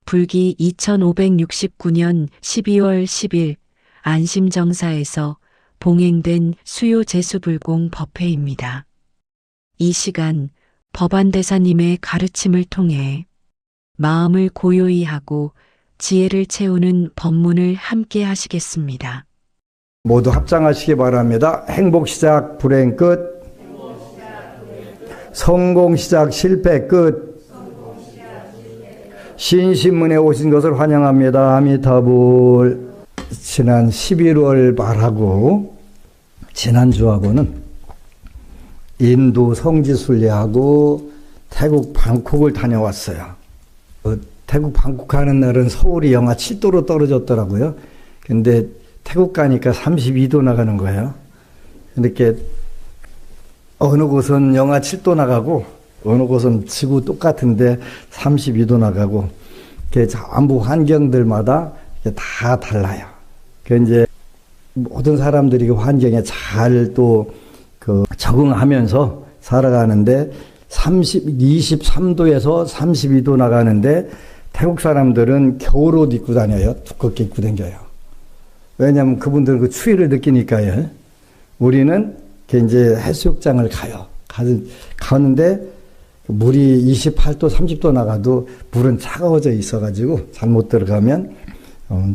불기 2569년 12월 10일 안심정사에서 봉행된 수요 제수불공 법회입니다. 이 시간 법안대사님의 가르침을 통해 마음을 고요히 하고 지혜를 채우는 법문을 함께 하시겠습니다. 모두 합장하시기 바랍니다. 행복 시작, 불행 끝. 성공 시작, 실패 끝. 신신문에 오신 것을 환영합니다. 아미타불. 지난 11월 말하고 지난주하고는 인도 성지순례하고 태국 방콕을 다녀왔어요. 태국 방콕 가는 날은 서울이 영하 7도로 떨어졌더라고요. 근데 태국 가니까 32도 나가는 거예요. 이렇게 어느 곳은 영하 7도 나가고 어느 곳은 지구 똑같은데 32도 나가고 전부 환경들마다 다 달라요. 이제 모든 사람들이 그 환경에 잘 또 적응하면서 살아가는데 23도에서 32도 나가는데 태국 사람들은 겨울옷 입고 다녀요. 두껍게 입고 다녀요. 왜냐하면 그분들은 그 추위를 느끼니까요. 우리는 이제 해수욕장을 가요. 가는데 물이 28도, 30도 나가도 물은 차가워져 있어가지고 잘못 들어가면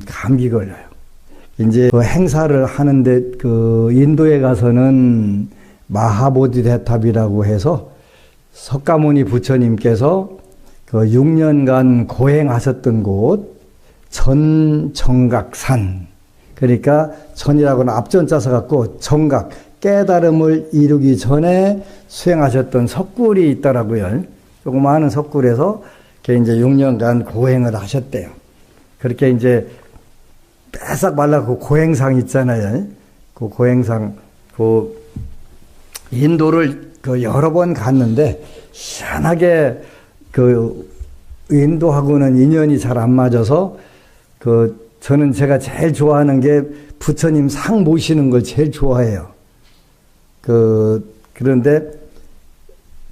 감기 걸려요. 이제 그 행사를 하는데 인도에 가서는 마하보디대탑이라고 해서 석가모니 부처님께서 6년간 고행하셨던 곳 전정각산, 그러니까 전이라고는 앞전자 써갖고 정각, 깨달음을 이루기 전에 수행하셨던 석굴이 있더라고요. 조그마한 석굴에서 이제 6년간 고행을 하셨대요. 그렇게 이제 빼싹 말라 그 고행상 있잖아요. 그 고행상, 인도를 여러 번 갔는데 희한하게 인도하고는 인연이 잘 안 맞아서 저는 제가 제일 좋아하는 게 부처님 상 모시는 걸 제일 좋아해요. 그런데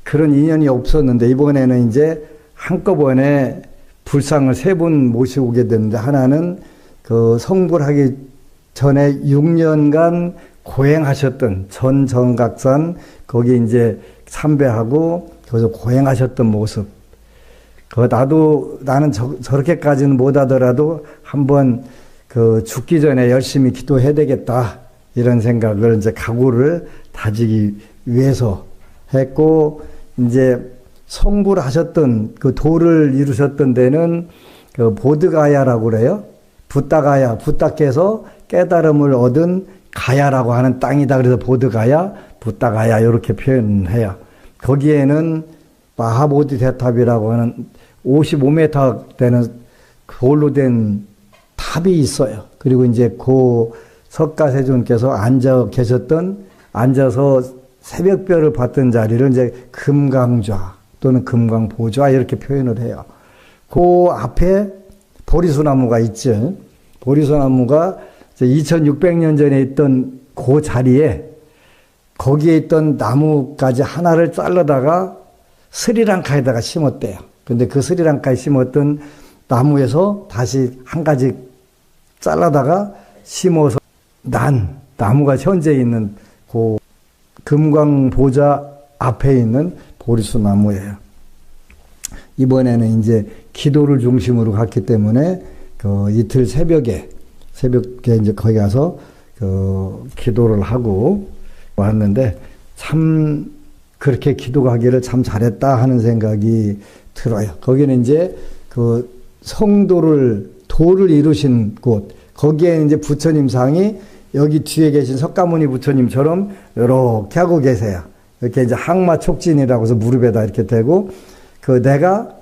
그런 인연이 없었는데 이번에는 이제 한꺼번에 불상을 3분 모시고 오게 됐는데, 하나는 성불하기 전에 6년간 고행하셨던 전정각산, 거기 이제 참배하고 거기서 고행하셨던 모습. 나는 저렇게까지는 못하더라도 한번 죽기 전에 열심히 기도해야 되겠다, 이런 생각을 이제 각오를 다지기 위해서 했고, 이제 성불하셨던 도를 이루셨던 데는 보드가야라고 그래요. 부다께서 깨달음을 얻은 가야라고 하는 땅이다. 그래서 보드가야, 부다가야 이렇게 표현해요. 거기에는 마하보디대탑이라고 하는 55m 되는 돌로 된 탑이 있어요. 그리고 이제 석가세존께서 앉아서 새벽별을 봤던 자리를 이제 금강좌 또는 금강보좌 이렇게 표현을 해요. 그 앞에 보리수나무가 있죠. 보리수나무가 2600년 전에 있던 그 자리에, 거기에 있던 나무까지 하나를 잘라다가 스리랑카에다가 심었대요. 근데 그 스리랑카에 심었던 나무에서 다시 한 가지 잘라다가 심어서 나무가 현재 있는 그 금강보좌 앞에 있는 보리수나무예요. 이번에는 이제 기도를 중심으로 갔기 때문에 이틀 새벽에 이제 거기 가서 기도를 하고 왔는데, 참 그렇게 기도하기를 참 잘했다 하는 생각이 들어요. 거기는 이제 돌을 이루신 곳, 거기에 이제 부처님 상이 여기 뒤에 계신 석가모니 부처님처럼 이렇게 하고 계세요. 이렇게 이제 항마촉진이라고 해서 무릎에다 이렇게 대고, 내가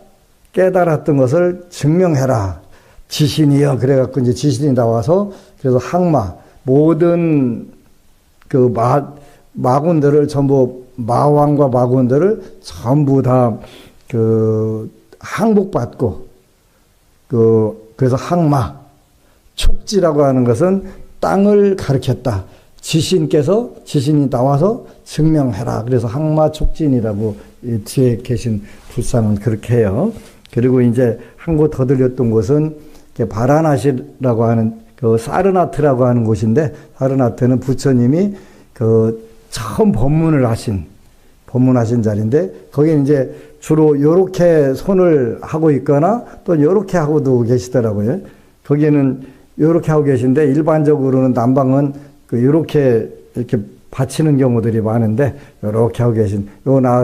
깨달았던 것을 증명해라, 지신이여. 그래갖고 이제 지신이 나와서, 그래서 모든 마군들을 전부, 마왕과 마군들을 전부 다 항복받고, 그래서 촉지라고 하는 것은 땅을 가리켰다. 지신이 나와서 증명해라. 그래서 항마촉진이라고 뒤에 계신 불상은 그렇게 해요. 그리고 이제 한 곳 더 들렸던 곳은 바라나시라고 하는 그 사르나트라고 하는 곳인데, 사르나트는 부처님이 그 처음 법문하신 자리인데, 거기는 이제 주로 요렇게 손을 하고 있거나 또 요렇게 하고도 계시더라고요. 거기는 요렇게 하고 계신데, 일반적으로는 남방은 그 요렇게 이렇게 바치는 경우들이 많은데, 요렇게 하고 계신,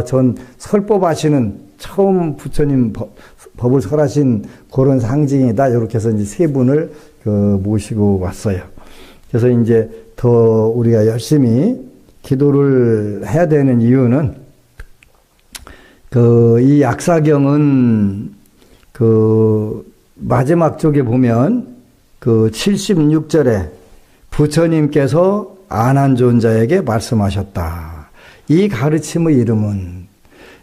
전 설법하시는 처음 부처님 법을 설하신 그런 상징이다. 요렇게 해서 이제 세 분을 모시고 왔어요. 그래서 이제 더 우리가 열심히 기도를 해야 되는 이유는, 이 약사경은 마지막 쪽에 보면 76절에 부처님께서 안한존자에게 말씀하셨다. 이 가르침의 이름은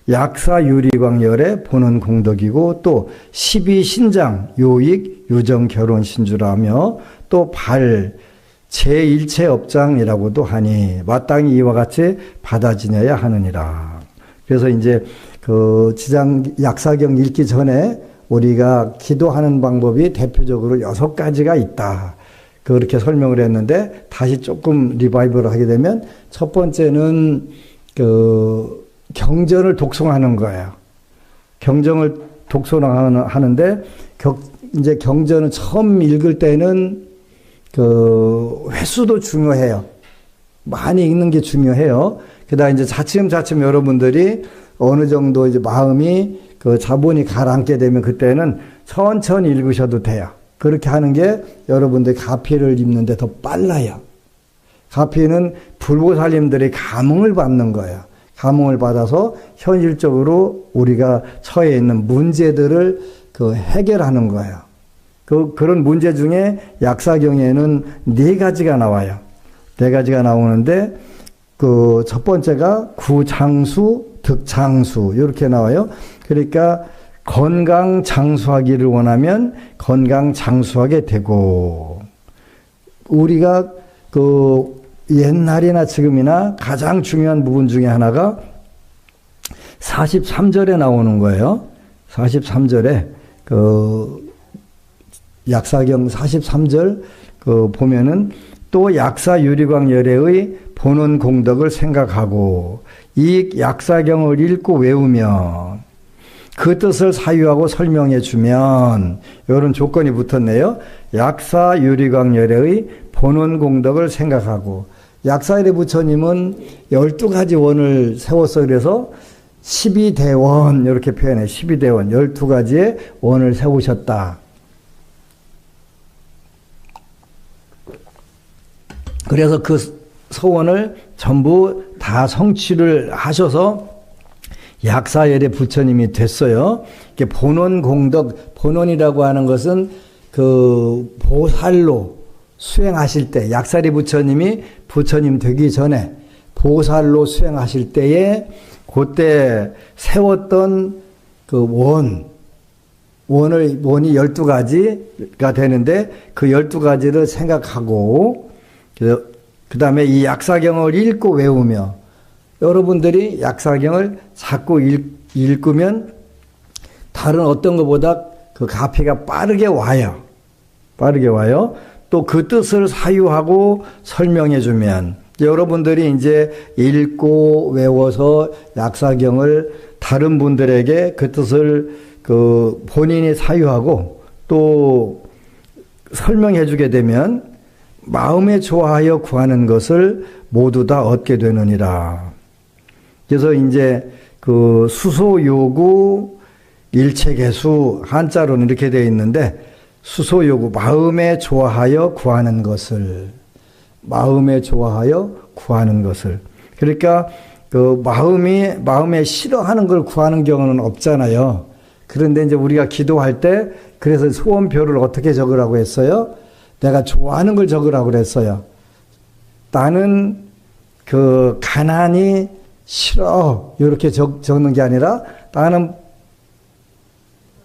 약사유리광열의 보는 공덕이고, 또 12신장 요익 유정 결혼 신주라며, 또 제1체업장이라고도 하니 마땅히 이와 같이 받아지녀야 하느니라. 그래서 이제 약사경 읽기 전에 우리가 기도하는 방법이 대표적으로 6가지가 있다. 그렇게 설명을 했는데, 다시 조금 리바이벌을 하게 되면, 첫 번째는 경전을 독송하는 거예요. 경전을 독송하는데, 이제 경전을 처음 읽을 때는 횟수도 중요해요. 많이 읽는 게 중요해요. 그다음 이제 차츰차츰 여러분들이 어느 정도 이제 마음이 자본이 가라앉게 되면 그때는 천천히 읽으셔도 돼요. 그렇게 하는 게 여러분들 가피를 입는데 더 빨라요. 가피는 불보살님들의 감흥을 받는 거예요. 감흥을 받아서 현실적으로 우리가 처해 있는 문제들을 해결하는 거예요. 그런 문제 중에 약사경에는 4가지가 나와요. 4가지가 나오는데, 첫 번째가 구장수, 득장수, 이렇게 나와요. 그러니까 건강 장수하기를 원하면 건강 장수하게 되고, 우리가 옛날이나 지금이나 가장 중요한 부분 중에 하나가 43절에 나오는 거예요. 43절에 약사경 43절 보면은, 또 약사유리광열애의 보는 공덕을 생각하고 이 약사경을 읽고 외우면 그 뜻을 사유하고 설명해 주면, 이런 조건이 붙었네요. 약사유리광열애의 보는 공덕을 생각하고, 약사열애 부처님은 12가지 원을 세웠어. 그래서 12대원 이렇게 표현해. 12대원 12가지의 원을 세우셨다. 그래서 그 서원을 전부 다 성취를 하셔서 약사열애 부처님이 됐어요. 이게 본원 공덕, 본원이라고 하는 것은 보살로 수행하실 때, 약사열애 부처님이 부처님 되기 전에 보살로 수행하실 때에 그때 세웠던 원이 12가지가 되는데, 그 12가지를 생각하고, 그 다음에 이 약사경을 읽고 외우며, 여러분들이 약사경을 자꾸 읽으면 다른 어떤 것보다 가피가 빠르게 와요. 또 그 뜻을 사유하고 설명해 주면, 여러분들이 이제 읽고 외워서 약사경을 다른 분들에게 그 뜻을 본인이 사유하고 또 설명해 주게 되면 마음에 좋아하여 구하는 것을 모두 다 얻게 되느니라. 그래서 이제 수소요구 일체계수, 한자로는 이렇게 되어 있는데, 수소요구, 마음에 좋아하여 구하는 것을, 마음에 좋아하여 구하는 것을. 그러니까 마음에 싫어하는 걸 구하는 경우는 없잖아요. 그런데 이제 우리가 기도할 때, 그래서 소원표를 어떻게 적으라고 했어요? 내가 좋아하는 걸 적으라고 그랬어요. 나는 가난이 싫어, 이렇게 적는 게 아니라, 나는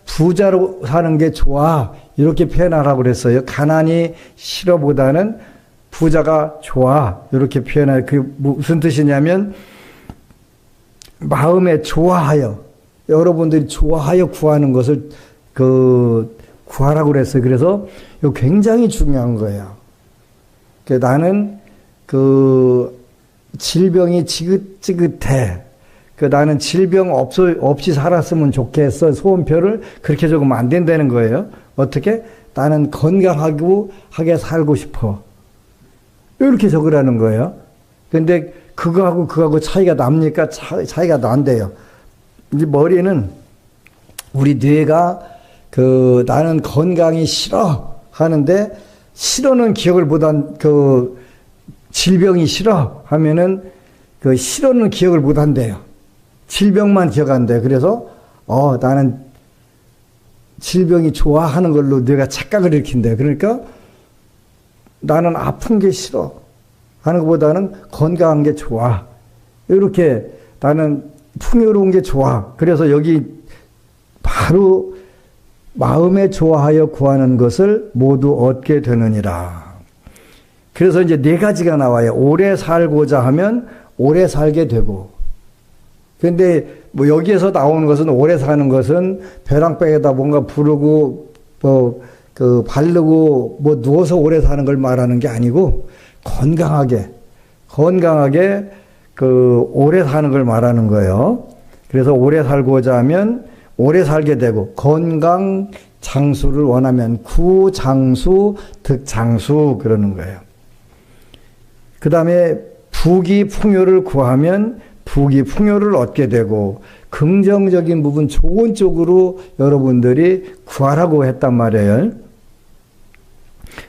부자로 사는 게 좋아, 이렇게 표현하라고 그랬어요. 가난이 싫어보다는 부자가 좋아, 이렇게 표현해요. 그게 무슨 뜻이냐면, 마음에 좋아하여, 여러분들이 좋아하여 구하는 것을 구하라고 그랬어요. 그래서 이거 굉장히 중요한 거예요. 나는 질병이 지긋지긋해. 나는 질병 없이 살았으면 좋겠어. 소원표를 그렇게 적으면 안 된다는 거예요. 어떻게? 나는 건강하게 살고 싶어. 이렇게 적으라는 거예요. 근데 그거하고 차이가 납니까? 차이가 난대요. 이제 머리는 우리 뇌가 나는 건강이 싫어 하는데 싫어는 기억을 못한 질병이 싫어 하면은 싫어는 기억을 못한대요. 질병만 기억한대요. 그래서 나는 질병이 좋아하는 걸로 뇌가 착각을 일으킨대요. 그러니까 나는 아픈 게 싫어 하는 것보다는 건강한 게 좋아. 이렇게 나는 풍요로운 게 좋아. 그래서 여기 바로 마음에 좋아하여 구하는 것을 모두 얻게 되느니라. 그래서 이제 네 가지가 나와요. 오래 살고자 하면 오래 살게 되고. 근데 뭐 여기에서 나오는 것은 오래 사는 것은 벼랑백에다 뭔가 부르고 바르고 누워서 오래 사는 걸 말하는 게 아니고 건강하게 오래 사는 걸 말하는 거예요. 그래서 오래 살고자 하면 오래 살게 되고 건강 장수를 원하면 구장수 득장수 그러는 거예요. 그 다음에 부귀 풍요를 구하면 부귀 풍요를 얻게 되고 긍정적인 부분 좋은 쪽으로 여러분들이 구하라고 했단 말이에요.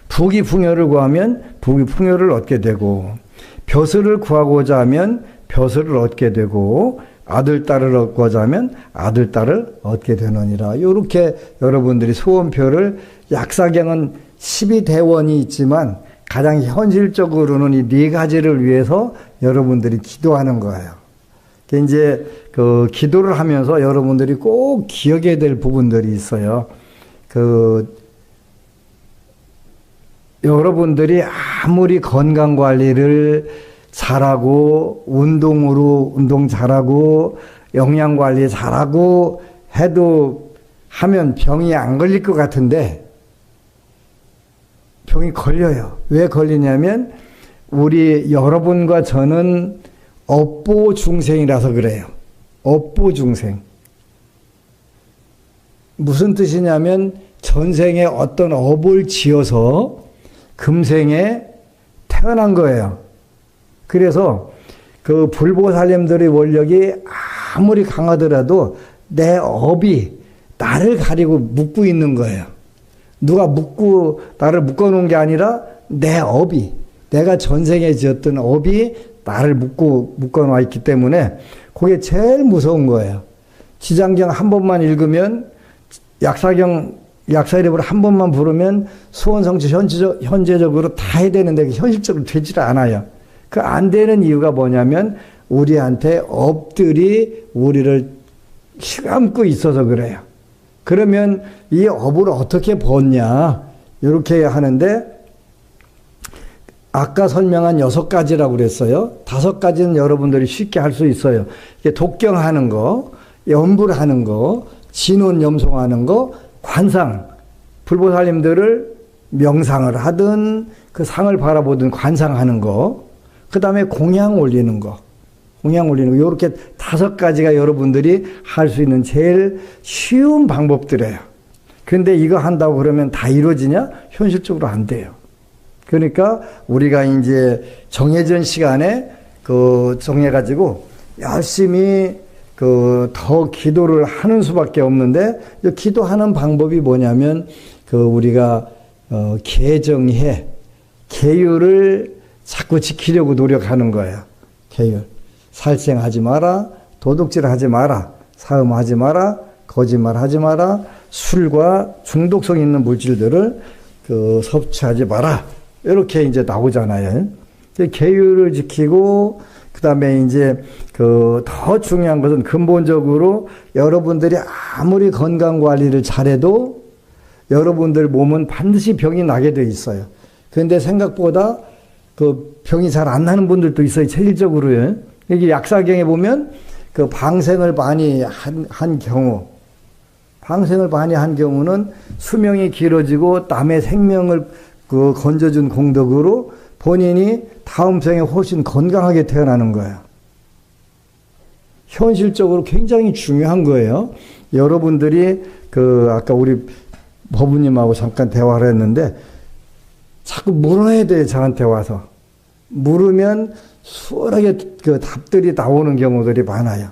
부귀 풍요를 구하면 부귀 풍요를 얻게 되고 벼슬을 구하고자 하면 벼슬을 얻게 되고 아들, 딸을 얻고자 하면 아들, 딸을 얻게 되느니라. 이렇게 여러분들이 소원표를 약사경은 12대원이 있지만 가장 현실적으로는 이 네 가지를 위해서 여러분들이 기도하는 거예요. 이제 기도를 하면서 여러분들이 꼭 기억해야 될 부분들이 있어요. 여러분들이 아무리 건강 관리를 잘하고 운동 잘하고 영양 관리 잘하고 하면 병이 안 걸릴 것 같은데 병이 걸려요. 왜 걸리냐면 우리 여러분과 저는 업보 중생이라서 그래요. 업보 중생. 무슨 뜻이냐면 전생에 어떤 업을 지어서 금생에 태어난 거예요. 그래서 불보살님들의 원력이 아무리 강하더라도 내 업이 나를 가리고 묶고 있는 거예요. 누가 나를 묶어놓은 게 아니라 내 업이, 내가 전생에 지었던 업이 나를 묶어놓아 있기 때문에 그게 제일 무서운 거예요. 지장경 한 번만 읽으면 약사 이름으로 한 번만 부르면 소원성취 현재적으로 다 해야 되는데 현실적으로 되질 않아요. 안 되는 이유가 뭐냐면 우리한테 업들이 우리를 휘감고 있어서 그래요. 그러면 이 업을 어떻게 벗냐 이렇게 하는데 아까 설명한 6가지라고 그랬어요. 5가지는 여러분들이 쉽게 할 수 있어요. 독경하는 거, 염불하는 거, 진혼염송하는 거, 관상, 불보살님들을 명상을 하든 그 상을 바라보든 관상하는 거, 그 다음에 공양 올리는 거, 이렇게 5가지가 여러분들이 할 수 있는 제일 쉬운 방법들이에요. 근데 이거 한다고 그러면 다 이루어지냐? 현실적으로 안 돼요. 그러니까 우리가 이제 정해진 시간에 정해가지고 열심히 더 기도를 하는 수밖에 없는데 기도하는 방법이 뭐냐면 우리가 계율을 자꾸 지키려고 노력하는 거예요. 계율. 살생하지 마라, 도둑질하지 마라, 사음하지 마라, 거짓말하지 마라, 술과 중독성 있는 물질들을 섭취하지 마라. 이렇게 이제 나오잖아요. 계율을 지키고 그다음에 이제 더 중요한 것은 근본적으로 여러분들이 아무리 건강 관리를 잘해도 여러분들 몸은 반드시 병이 나게 돼 있어요. 그런데 생각보다 병이 잘 안 나는 분들도 있어요. 체질적으로요. 여기 약사경에 보면 그 방생을 많이 한 경우, 방생을 많이 한 경우는 수명이 길어지고 남의 생명을 그 건져준 공덕으로 본인이 다음 생에 훨씬 건강하게 태어나는 거예요. 현실적으로 굉장히 중요한 거예요. 여러분들이 그 아까 우리 법우님하고 잠깐 대화를 했는데 자꾸 물어야 돼요. 저한테 와서. 물으면 수월하게 그 답들이 나오는 경우들이 많아요.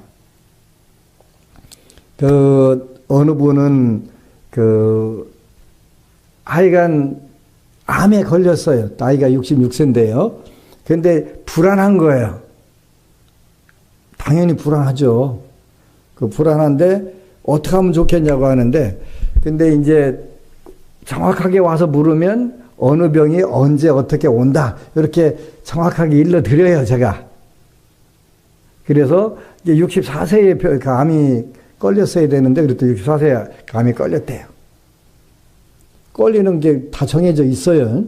그 어느 분은 그 하여간 암에 걸렸어요. 나이가 66세인데요. 근데 불안한 거예요. 당연히 불안하죠. 그 불안한데 어떻게 하면 좋겠냐고 하는데, 근데 이제 정확하게 와서 물으면 어느 병이 언제 어떻게 온다 이렇게 정확하게 일러드려요, 제가. 그래서 이제 64세에 암이 걸렸어야 되는데 그래도 64세에 암이 걸렸대요. 걸리는 게 다 정해져 있어요.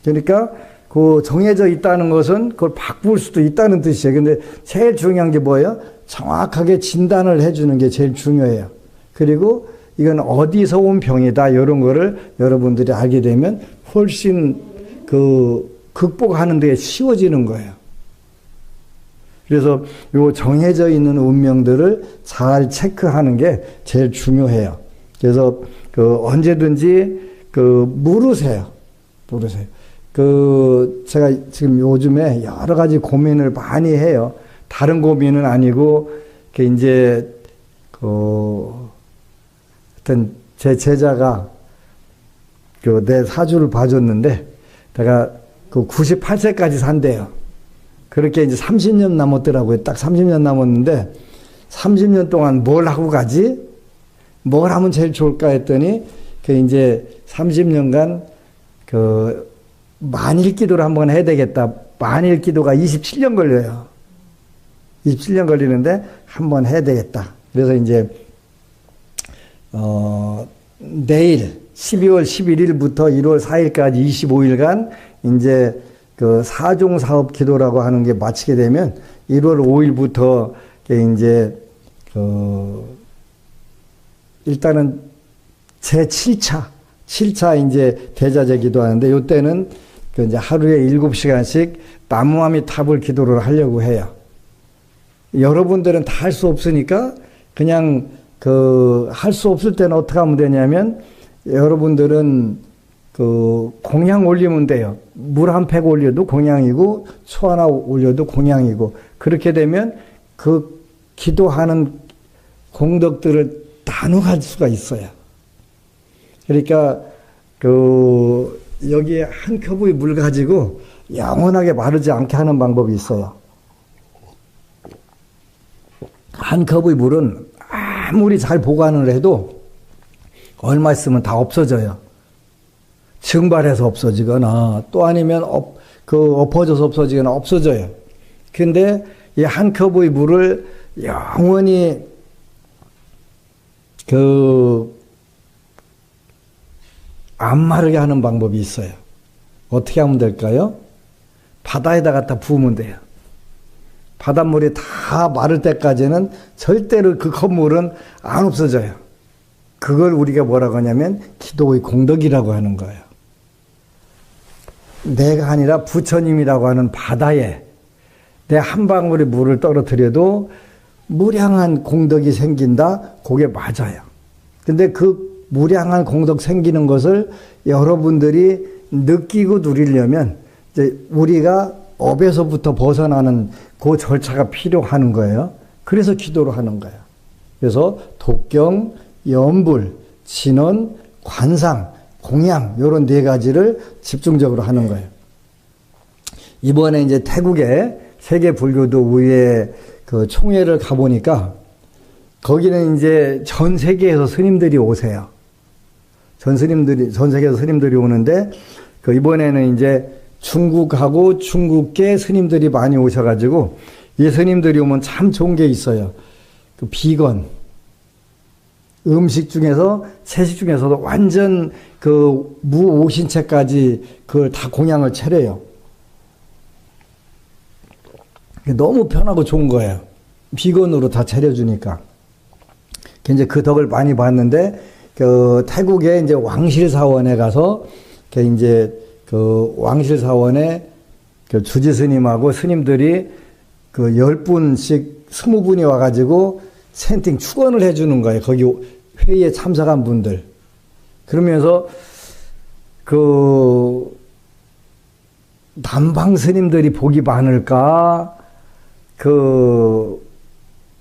그러니까 그 정해져 있다는 것은 그걸 바꿀 수도 있다는 뜻이에요. 근데 제일 중요한 게 뭐예요? 정확하게 진단을 해주는 게 제일 중요해요. 그리고 이건 어디서 온 병이다 이런 거를 여러분들이 알게 되면 훨씬 그 극복하는 데 쉬워지는 거예요. 그래서 요 정해져 있는 운명들을 잘 체크하는 게 제일 중요해요. 그래서 그 언제든지 그 물으세요. 그 제가 지금 요즘에 여러 가지 고민을 많이 해요. 다른 고민은 아니고 그 이제 그 어떤 제 제자가 그 내 사주를 봐줬는데 내가 그 98세까지 산대요. 그렇게 이제 30년 남았더라고요. 딱 30년 남았는데 30년 동안 뭘 하고 가지? 뭘 하면 제일 좋을까 했더니 그 이제 30년간 그 만일 기도를 한번 해야 되겠다. 만일 기도가 27년 걸려요. 27년 걸리는데 한번 해야 되겠다. 그래서 이제 내일 12월 11일부터 1월 4일까지 25일간 이제 그 사종사업 기도라고 하는 게 마치게 되면 1월 5일부터 이제 일단은 제 7차 이제 대자재 기도하는데 요때는 그 이제 하루에 7시간씩 나무아미 탑을 기도를 하려고 해요. 여러분들은 다 할 수 없으니까 그냥 그 할 수 없을 때는 어떻게 하면 되냐면 여러분들은 그 공양 올리면 돼요. 물 한 팩 올려도 공양이고 초 하나 올려도 공양이고 그렇게 되면 그 기도하는 공덕들을 나눠갈 수가 있어요. 그러니까 그 여기에 한 컵의 물 가지고 영원하게 마르지 않게 하는 방법이 있어요. 한 컵의 물은 아무리 잘 보관을 해도 얼마 있으면 다 없어져요. 증발해서 없어지거나 또 아니면 엎어져서 없어지거나 없어져요. 근데 이 한 컵의 물을 영원히 안 마르게 하는 방법이 있어요. 어떻게 하면 될까요? 바다에다 갖다 부으면 돼요. 바닷물이 다 마를 때까지는 절대로 그 컵물은 안 없어져요. 그걸 우리가 뭐라고 하냐면 기도의 공덕이라고 하는 거예요. 내가 아니라 부처님이라고 하는 바다에 내 한 방울의 물을 떨어뜨려도 무량한 공덕이 생긴다? 그게 맞아요. 근데 그 무량한 공덕 생기는 것을 여러분들이 느끼고 누리려면 이제 우리가 업에서부터 벗어나는 그 절차가 필요한 거예요. 그래서 기도를 하는 거예요. 그래서 독경, 염불, 진원, 관상, 공양 이런 네 가지를 집중적으로 하는 거예요. 이번에 이제 태국에 세계 불교도 의회 그 총회를 가보니까 거기는 이제 전 세계에서 스님들이 오세요. 전 세계에서 스님들이 오는데 그 이번에는 이제 중국하고 중국계 스님들이 많이 오셔가지고 이 스님들이 오면 참 좋은 게 있어요. 그 비건 음식 중에서 채식 중에서도 완전 그 무오신채까지 그걸 다 공양을 차려요. 너무 편하고 좋은 거예요. 비건으로 다 차려주니까. 이제 그 덕을 많이 봤는데, 태국의 이제 왕실사원에 가서, 이제 왕실사원에 주지 스님하고 스님들이 10분씩 20분이 와가지고 센팅 축원을 해주는 거예요. 거기 회의에 참석한 분들. 그러면서 남방 스님들이 복이 많을까?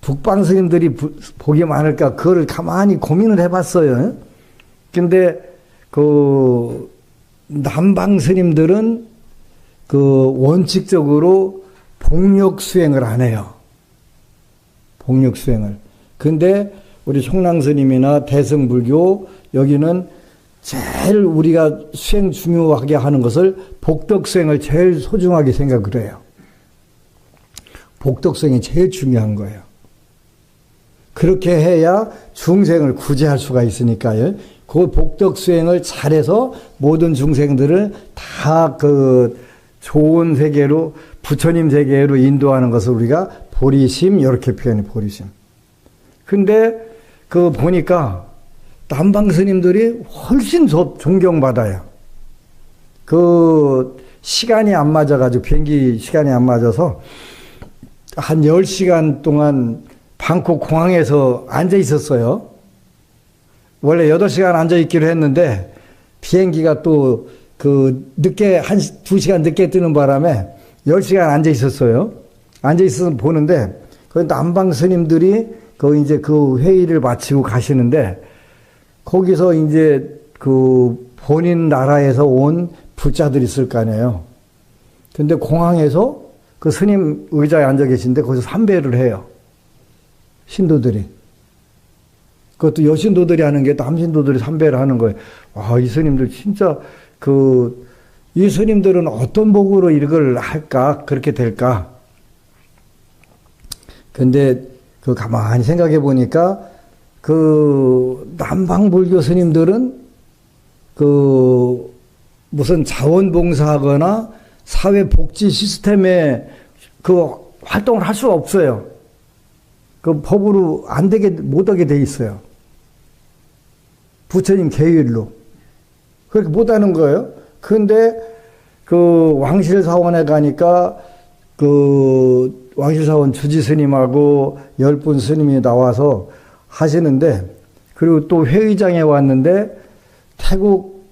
북방 스님들이 복이 많을까? 그거를 가만히 고민을 해봤어요. 근데 남방 스님들은 원칙적으로 복력 수행을 안 해요. 복력 수행을. 근데 우리 총랑 스님이나 대승불교 여기는 제일 우리가 수행 중요하게 하는 것을 복덕 수행을 제일 소중하게 생각을 해요. 복덕 수행이 제일 중요한 거예요. 그렇게 해야 중생을 구제할 수가 있으니까요. 그 복덕 수행을 잘해서 모든 중생들을 다 좋은 세계로, 부처님 세계로 인도하는 것을 우리가 보리심, 이렇게 표현해, 보리심. 근데 보니까 남방 스님들이 훨씬 존경받아요. 시간이 안 맞아가지고, 비행기 시간이 안 맞아서 한 10시간 동안 방콕 공항에서 앉아 있었어요. 원래 8시간 앉아 있기로 했는데, 비행기가 또 늦게, 2시간 늦게 뜨는 바람에 10시간 앉아 있었어요. 앉아 있어서 보는데, 남방 스님들이 이제 회의를 마치고 가시는데, 거기서 이제 본인 나라에서 온 부자들이 있을 거 아니에요. 근데 공항에서 스님 의자에 앉아 계신데 거기서 삼배를 해요. 신도들이. 그것도 여신도들이 하는 게 남신도들이 삼배를 하는 거예요. 와, 이 스님들 진짜 이 스님들은 어떤 복으로 이걸 할까? 그렇게 될까? 근데 가만히 생각해 보니까 남방불교 스님들은 무슨 자원봉사하거나 사회복지 시스템에 활동을 할 수가 없어요. 법으로 못하게 돼 있어요. 부처님 계율로. 그렇게 못하는 거예요. 그런데 왕실사원에 가니까 왕실사원 주지 스님하고 10분 스님이 나와서 하시는데, 그리고 또 회의장에 왔는데 태국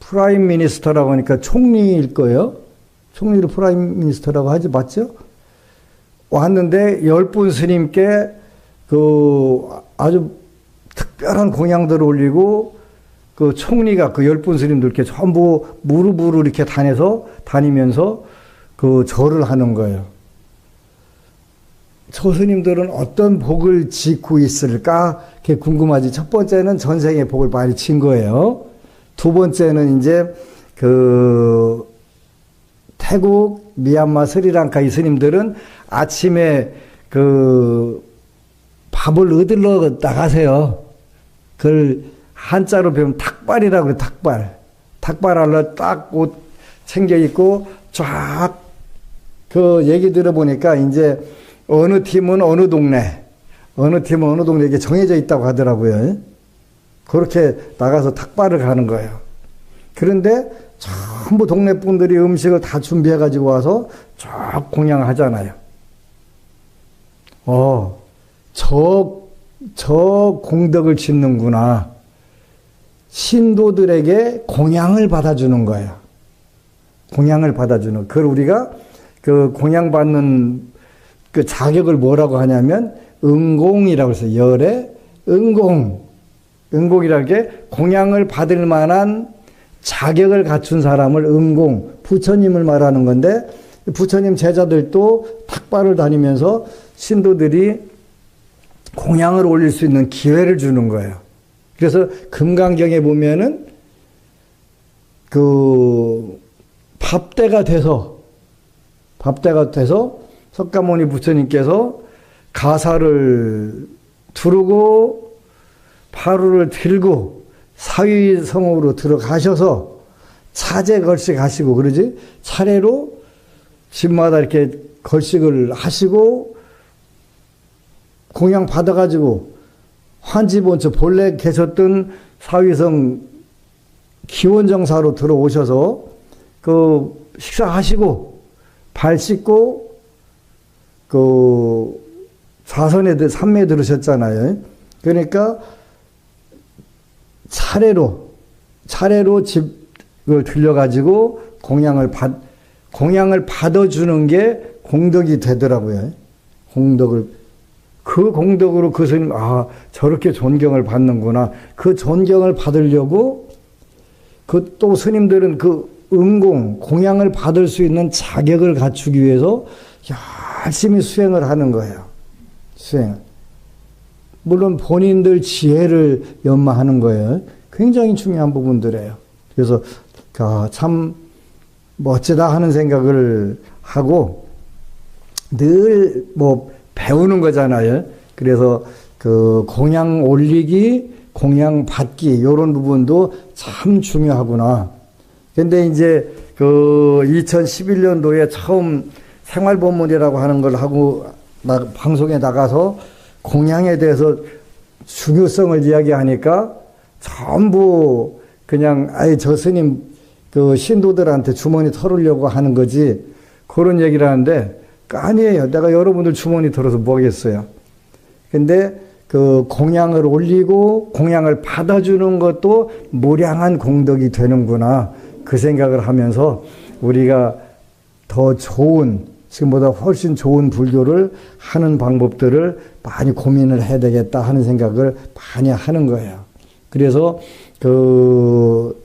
프라임 미니스터라고 하니까 총리일 거예요. 총리를 프라임 미니스터라고 하지, 맞죠? 왔는데 10분 스님께 아주 특별한 공양들을 올리고 총리가 10분 스님들께 전부 무릎으로 이렇게 다니면서 절을 하는 거예요. 저 스님들은 어떤 복을 짓고 있을까? 그게 궁금하지. 첫 번째는 전생의 복을 많이 진 거예요. 두 번째는 이제 태국, 미얀마, 스리랑카 이 스님들은 아침에 밥을 얻으러 나가세요. 그걸 한자로 배우면 탁발이라고 그래, 탁발. 탁발하러 딱 옷 챙겨 입고 쫙 얘기 들어보니까 이제 어느 팀은 어느 동네 이렇게 정해져 있다고 하더라고요. 그렇게 나가서 탁발을 가는 거예요. 그런데 전부 동네 분들이 음식을 다 준비해 가지고 와서 쫙 공양하잖아요. 저 공덕을 짓는구나. 신도들에게 공양을 받아주는 거예요. 공양을 받아주는. 그걸 우리가 공양받는 자격을 뭐라고 하냐면 응공이라고 해서 열의 응공. 응공이라는 게 공양을 받을 만한 자격을 갖춘 사람을 응공, 부처님을 말하는 건데, 부처님 제자들도 탁발을 다니면서 신도들이 공양을 올릴 수 있는 기회를 주는 거예요. 그래서 금강경에 보면은 밥때가 돼서 석가모니 부처님께서 가사를 두르고 파루를 들고 사위성으로 들어가셔서 차제 걸식 하시고, 그러지? 차례로 집마다 이렇게 걸식을 하시고 공양 받아가지고 환지본처 본래 계셨던 사위성 기원정사로 들어오셔서 그 식사하시고 발 씻고 그 산매에 들으셨잖아요. 그러니까 차례로 집을 들려가지고 공양을 받아주는 게 공덕이 되더라고요. 그 공덕으로 그 스님, 저렇게 존경을 받는구나. 그 존경을 받으려고 그 또 스님들은 그 공양을 받을 수 있는 자격을 갖추기 위해서 열심히 수행을 하는 거예요. 물론 본인들 지혜를 연마하는 거예요. 굉장히 중요한 부분들이에요. 그래서 참 멋지다 하는 생각을 하고 늘 배우는 거잖아요. 그래서 그 공양 올리기, 공양 받기 이런 부분도 참 중요하구나. 근데 이제 그 2011년도에 처음 생활본문이라고 하는 걸 하고 방송에 나가서 공양에 대해서 중요성을 이야기하니까 전부 그냥 저 스님 그 신도들한테 주머니 털으려고 하는 거지 그런 얘기를 하는데 아니에요. 내가 여러분들 주머니 털어서 뭐 하겠어요. 근데 그 공양을 올리고 공양을 받아주는 것도 무량한 공덕이 되는구나. 그 생각을 하면서 우리가 더 좋은, 지금보다 훨씬 좋은 불교를 하는 방법들을 많이 고민을 해야 되겠다 하는 생각을 많이 하는 거예요. 그래서 그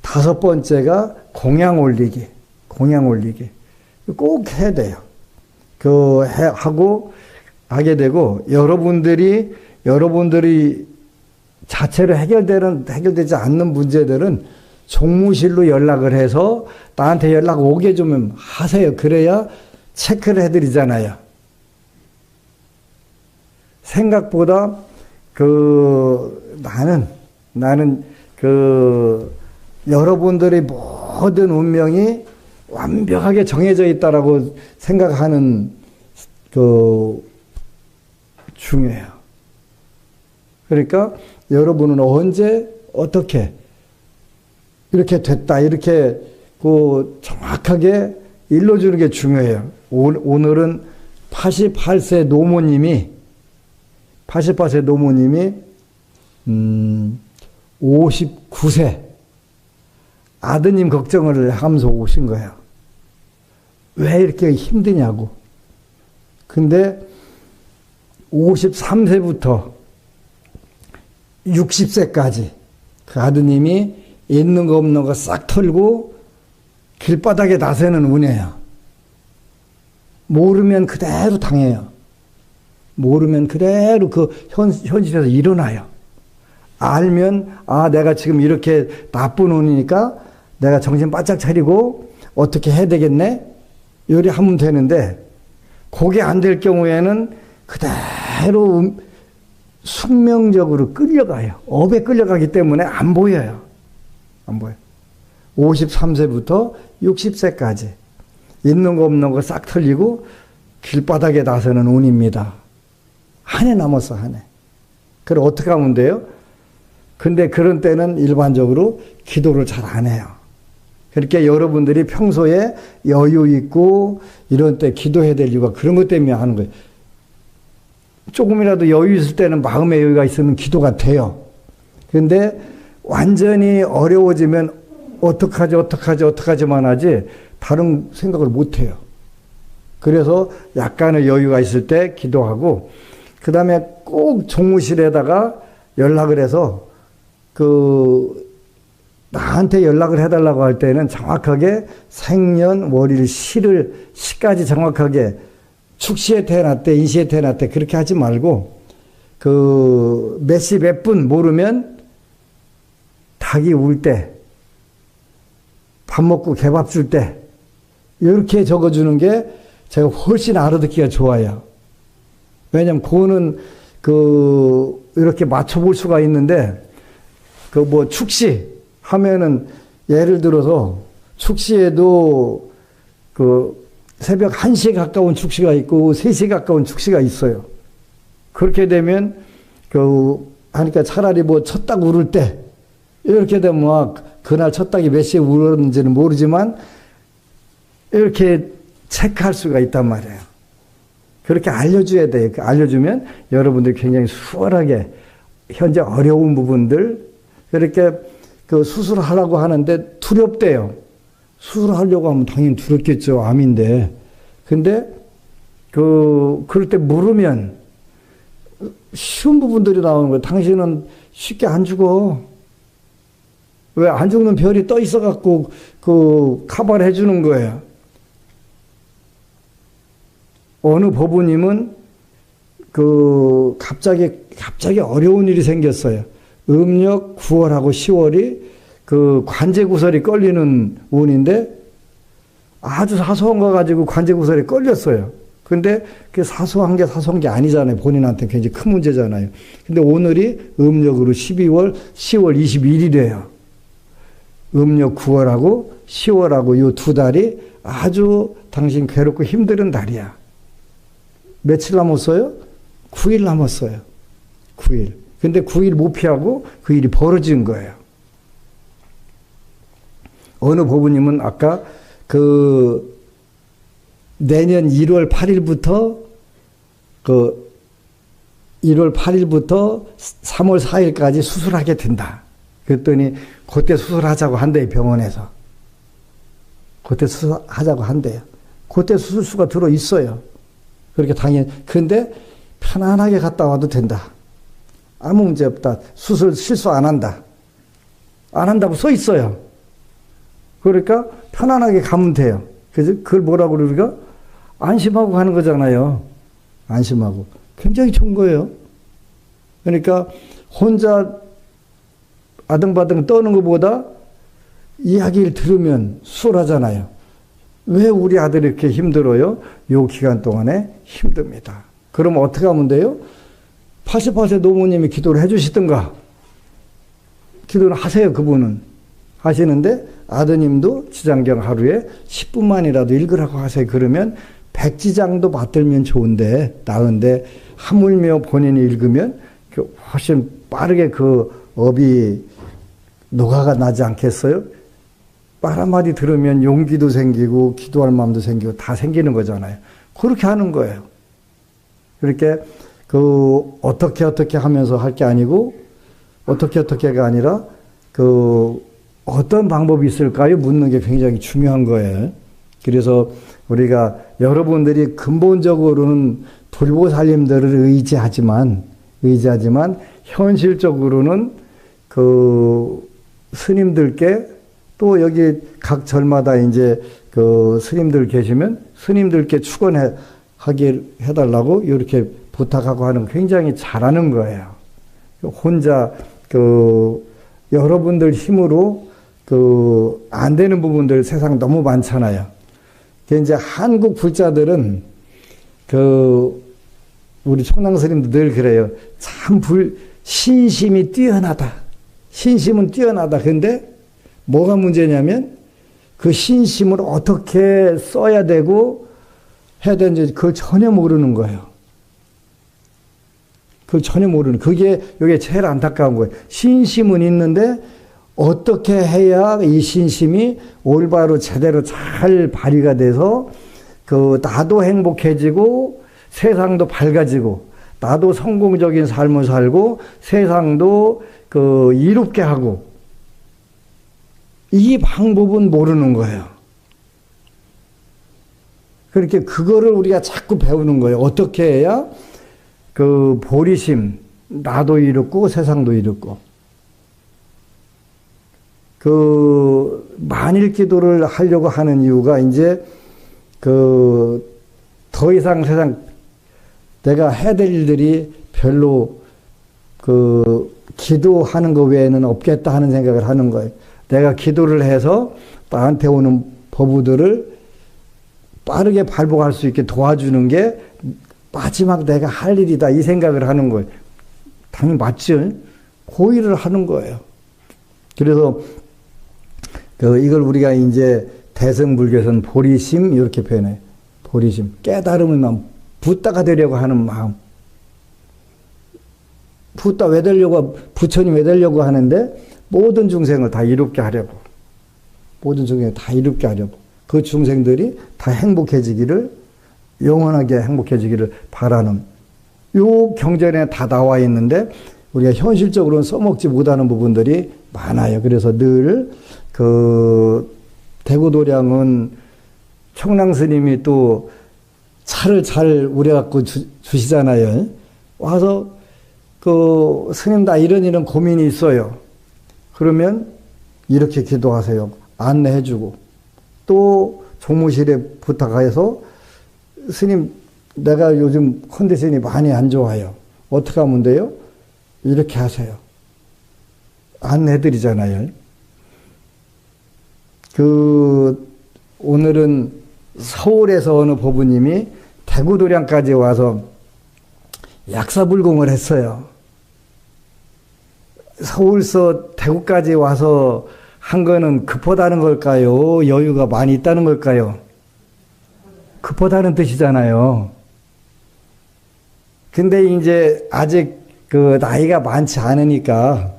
5번째가 공양 올리기. 꼭 해야 돼요. 하게 되고, 여러분들이 자체로 해결되지 않는 문제들은 종무실로 연락을 해서 나한테 연락 오게 좀 하세요. 그래야 체크를 해드리잖아요. 생각보다 나는 여러분들의 모든 운명이 완벽하게 정해져 있다라고 생각하는 중요해요. 그러니까 여러분은 언제 어떻게 이렇게 됐다 이렇게 정확하게 일러주는 게 중요해요. 오늘은 88세 노모님이 59세 아드님 걱정을 하면서 오신 거예요. 왜 이렇게 힘드냐고. 근데 53세부터 60세까지 그 아드님이 있는 거 없는 거 싹 털고 길바닥에 나서는 운이에요. 모르면 그대로 당해요. 모르면 그대로 그 현실에서 일어나요. 알면 내가 지금 이렇게 나쁜 운이니까 내가 정신 바짝 차리고 어떻게 해야 되겠네? 요리 하면 되는데 그게 안 될 경우에는 그대로 숙명적으로 끌려가요. 업에 끌려가기 때문에 안 보여요. 53세부터 60세까지 있는 거 없는 거 싹 털리고 길바닥에 나서는 운입니다. 한 해 남았어, 한 해. 그럼 어떻게 하면 돼요? 근데 그런 때는 일반적으로 기도를 잘 안 해요. 그렇게 여러분들이 평소에 여유 있고 이런 때 기도해야 될 이유가 그런 것 때문에 하는 거예요. 조금이라도 여유 있을 때는 마음의 여유가 있으면 기도가 돼요. 근데 완전히 어려워지면 어떡하지만 하지 다른 생각을 못 해요. 그래서 약간의 여유가 있을 때 기도하고 그 다음에 꼭 종무실에다가 연락을 해서 나한테 연락을 해달라고 할 때는 정확하게 생년월일 시까지 정확하게 축시에 태어났대 인시에 태어났대 그렇게 하지 말고 몇 시 몇 분 모르면 닭이 울 때 밥 먹고 개밥 줄 때 이렇게 적어주는 게 제가 훨씬 알아듣기가 좋아요. 왜냐면 그거는 이렇게 맞춰볼 수가 있는데 축시 하면은 예를 들어서 축시에도 새벽 1시에 가까운 축시가 있고 3시에 가까운 축시가 있어요. 그렇게 되면 하니까 차라리 뭐 첫 닭 울을 때 이렇게 되면 막 그날 첫 닭이 몇 시에 울었는지는 모르지만 이렇게 체크할 수가 있단 말이에요. 그렇게 알려줘야 돼요. 알려주면 여러분들이 굉장히 수월하게 현재 어려운 부분들 그렇게 수술하라고 하는데 두렵대요. 수술하려고 하면 당연히 두렵겠죠. 암인데. 근데 그럴 때 물으면 쉬운 부분들이 나오는 거예요. 당신은 쉽게 안 죽어. 왜 안 죽는 별이 떠 있어갖고 카바를 해주는 거예요. 어느 법부님은 갑자기 어려운 일이 생겼어요. 음력 9월하고 10월이 관제구설이 걸리는 운인데 아주 사소한 거 가지고 관제구설이 걸렸어요. 근데 그게 사소한 게 아니잖아요. 본인한테 굉장히 큰 문제잖아요. 근데 오늘이 음력으로 12월, 10월 21일이에요. 음력 9월하고 10월하고 요 두 달이 아주 당신 괴롭고 힘든 달이야. 며칠 남았어요? 9일 남았어요. 9일. 근데 9일 못 피하고 그 일이 벌어진 거예요. 어느 법부님은 아까 내년 1월 8일부터 1월 8일부터 3월 4일까지 수술하게 된다. 그랬더니 그때 수술하자고 한대요. 병원에서. 그때 수술하자고 한대요. 그때 수술수가 들어 있어요. 그렇게 당연히. 근데 편안하게 갔다 와도 된다. 아무 문제 없다. 수술 실수 안 한다. 안 한다고 써 있어요. 그러니까 편안하게 가면 돼요. 그래서 그걸 뭐라고 그러니까 안심하고 가는 거잖아요. 안심하고. 굉장히 좋은 거예요. 그러니까 혼자 아등바등 떠는 것보다 이야기를 들으면 수월하잖아요. 왜 우리 아들이 이렇게 힘들어요? 요 기간 동안에 힘듭니다. 그럼 어떻게 하면 돼요? 88세 노모님이 기도를 해주시든가. 기도를 하세요, 그분은. 하시는데 아드님도 지장경 하루에 10분만이라도 읽으라고 하세요. 그러면 백지장도 받들면 좋은데, 나은데, 하물며 본인이 읽으면 훨씬 빠르게 업이 녹아가 나지 않겠어요? 말 한마디 들으면 용기도 생기고 기도할 마음도 생기고 다 생기는 거잖아요. 그렇게 하는 거예요. 그렇게 어떻게 하면서 할 게 아니고 어떻게가 아니라 어떤 방법이 있을까요? 묻는 게 굉장히 중요한 거예요. 그래서 우리가 여러분들이 근본적으로는 불보살님들을 의지하지만 현실적으로는 스님들께 또 여기 각 절마다 이제 스님들 계시면 스님들께 해달라고 이렇게 부탁하고 하는 거 굉장히 잘하는 거예요. 혼자 여러분들 힘으로 안 되는 부분들 세상 너무 많잖아요. 이제 한국 불자들은 우리 총랑 스님도 늘 그래요. 참 신심이 뛰어나다. 신심은 뛰어나다. 근데 뭐가 문제냐면 그 신심을 어떻게 써야 되고 해야 되는지 그걸 전혀 모르는 거예요. 그걸 전혀 모르는. 이게 제일 안타까운 거예요. 신심은 있는데 어떻게 해야 이 신심이 올바로 제대로 잘 발휘가 돼서 나도 행복해지고 세상도 밝아지고 나도 성공적인 삶을 살고 세상도 이롭게 하고 이 방법은 모르는 거예요. 그렇게 그거를 우리가 자꾸 배우는 거예요. 어떻게 해야 보리심, 나도 이롭고 세상도 이롭고 만일 기도를 하려고 하는 이유가 이제 더 이상 세상 내가 해야 될 일들이 별로 기도하는 것 외에는 없겠다 하는 생각을 하는 거예요. 내가 기도를 해서 나한테 오는 법우들을 빠르게 발복할 수 있게 도와주는 게 마지막 내가 할 일이다 이 생각을 하는 거예요. 당연히 맞죠? 그 일을 하는 거예요. 그래서 이걸 우리가 이제 대승불교에서는 보리심 이렇게 표현해요. 보리심, 깨달음을 붙다가 되려고 하는 마음. 붓다 왜 되려고, 부처님 왜 되려고 하는데, 모든 중생을 다 이롭게 하려고. 모든 중생을 다 이롭게 하려고. 그 중생들이 다 행복해지기를, 영원하게 행복해지기를 바라는, 요 경전에 다 나와 있는데, 우리가 현실적으로는 써먹지 못하는 부분들이 많아요. 그래서 늘, 대구도량은 청랑 스님이 또 차를 잘 우려갖고 주시잖아요. 와서, 스님 나 이런 고민이 있어요. 그러면 이렇게 기도하세요. 안내해주고. 또 종무실에 부탁해서 스님 내가 요즘 컨디션이 많이 안 좋아요. 어떻게 하면 돼요? 이렇게 하세요. 안내해드리잖아요. 오늘은 서울에서 어느 법부님이 대구도량까지 와서 약사불공을 했어요. 서울서 대구까지 와서 한 거는 급하다는 걸까요? 여유가 많이 있다는 걸까요? 급하다는 뜻이잖아요. 근데 이제 아직 나이가 많지 않으니까,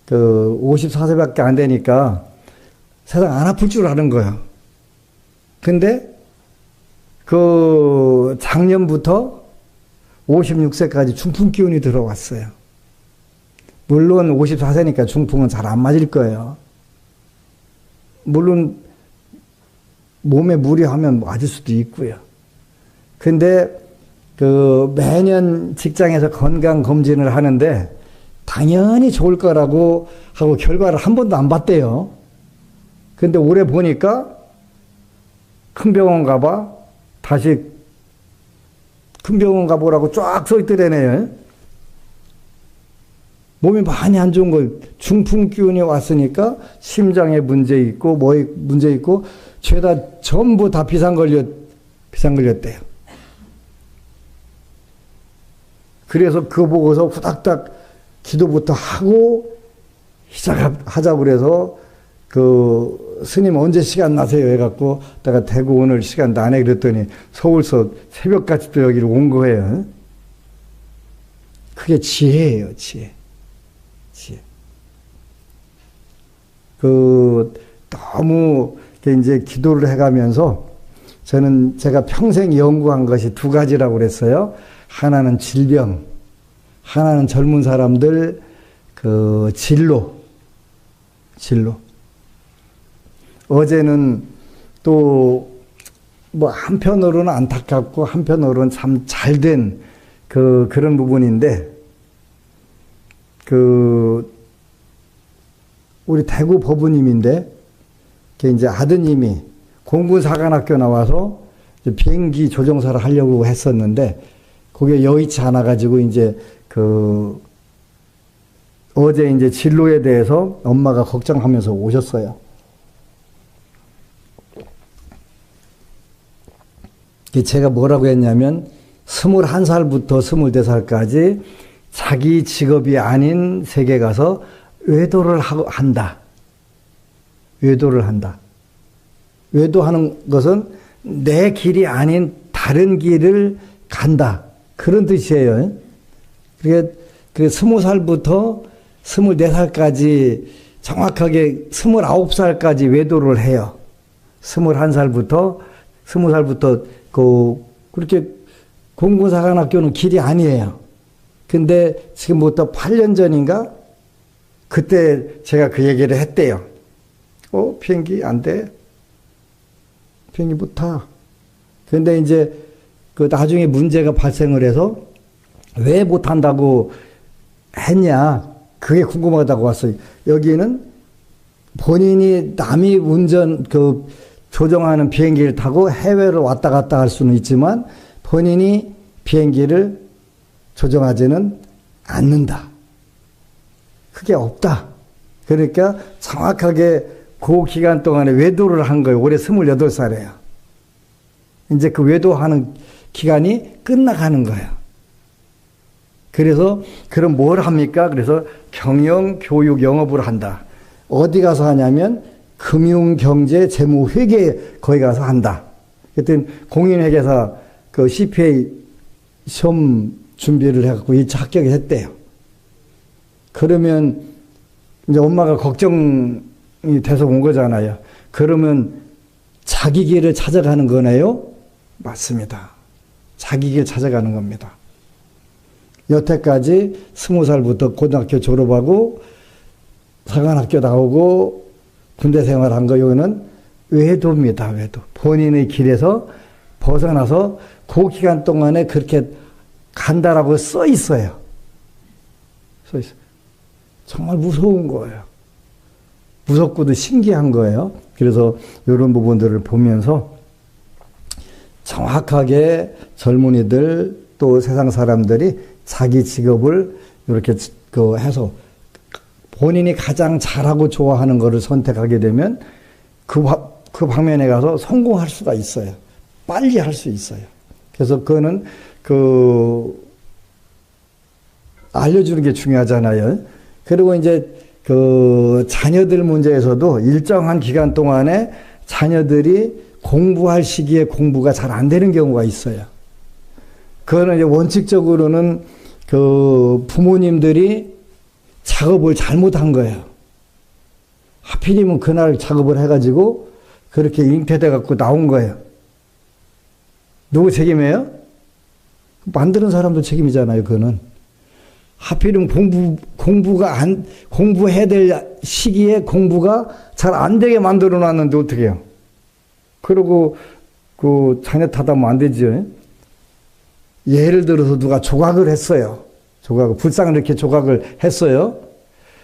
54세밖에 안 되니까 세상 안 아플 줄 아는 거예요. 근데 작년부터 56세까지 중풍 기운이 들어왔어요. 물론 54세니까 중풍은 잘 안 맞을 거예요. 물론 몸에 무리하면 맞을 수도 있고요. 근데 매년 직장에서 건강검진을 하는데 당연히 좋을 거라고 하고 결과를 한 번도 안 봤대요. 근데 올해 보니까 큰 병원 가봐. 다시 큰 병원 가보라고 쫙 써 있더래네요. 몸이 많이 안 좋은 거, 중풍 기운이 왔으니까 심장에 문제 있고, 뭐에 문제 있고, 죄다 전부 다 비상 걸렸대요. 그래서 그거 보고서 후닥닥 기도부터 하고 시작하자고 그래서 스님 언제 시간 나세요? 해갖고 내가 대구 오늘 시간 나네 그랬더니 서울서 새벽까지 또 여기로 온 거예요. 그게 지혜예요, 지혜. 너무 이제 기도를 해가면서 제가 평생 연구한 것이 두 가지라고 그랬어요. 하나는 질병, 하나는 젊은 사람들 진로. 어제는 또 한편으로는 안타깝고 한편으로는 참 잘된 그런 부분인데 우리 대구 법부님인데 이제 아드님이 공군사관학교 나와서 비행기 조종사를 하려고 했었는데 그게 여의치 않아가지고 이제 어제 이제 진로에 대해서 엄마가 걱정하면서 오셨어요. 제가 뭐라고 했냐면 21살부터 24살까지 자기 직업이 아닌 세계 가서 외도를 한다. 외도를 한다. 외도하는 것은 내 길이 아닌 다른 길을 간다. 그런 뜻이에요. 그게 20살부터 24살까지 정확하게 29살까지 외도를 해요. 21살부터 20살부터 그렇게 공군사관학교는 길이 아니에요. 근데 지금부터 8년 전인가 그때 제가 그 얘기를 했대요. 비행기 안 돼? 비행기 못 타. 근데 이제 나중에 문제가 발생을 해서 왜 못 탄다고 했냐? 그게 궁금하다고 왔어요. 여기는 본인이 남이 조종하는 비행기를 타고 해외를 왔다 갔다 할 수는 있지만 본인이 비행기를 조종하지는 않는다. 그게 없다. 그러니까 정확하게 그 기간 동안에 외도를 한 거예요. 올해 28살이에요. 이제 그 외도하는 기간이 끝나가는 거예요. 그래서 그럼 뭘 합니까? 그래서 경영, 교육, 영업을 한다. 어디 가서 하냐면 금융, 경제, 재무, 회계 거기 가서 한다. 그때 공인회계사 CPA 시험 준비를 해갖고 2차 합격을 했대요. 그러면 이제 엄마가 걱정이 돼서 온 거잖아요. 그러면 자기 길을 찾아가는 거네요? 맞습니다. 자기 길 찾아가는 겁니다. 여태까지 20살부터 고등학교 졸업하고 사관학교 나오고 군대 생활한 거, 여기는 외도입니다. 외도. 본인의 길에서 벗어나서 그 기간 동안에 그렇게 간다라고 써 있어요. 써 있어요. 정말 무서운 거예요. 무섭고도 신기한 거예요. 그래서 이런 부분들을 보면서 정확하게 젊은이들 또 세상 사람들이 자기 직업을 이렇게 해서 본인이 가장 잘하고 좋아하는 것을 선택하게 되면 그 방면에 가서 성공할 수가 있어요. 빨리 할 수 있어요. 그래서 그거는 알려주는 게 중요하잖아요. 그리고 이제 자녀들 문제에서도 일정한 기간 동안에 자녀들이 공부할 시기에 공부가 잘 안 되는 경우가 있어요. 그거는 이제 원칙적으로는 부모님들이 작업을 잘못한 거예요. 하필이면 그날 작업을 해가지고 그렇게 잉태돼 갖고 나온 거예요. 누구 책임이에요? 만드는 사람도 책임이잖아요, 그거는. 하필이면 공부해야 될 시기에 공부가 잘 안 되게 만들어 놨는데 어떻게 해요? 그리고 자녀 탓하면 안 되죠. 예를 들어서 누가 조각을 했어요. 불상을 이렇게 조각을 했어요.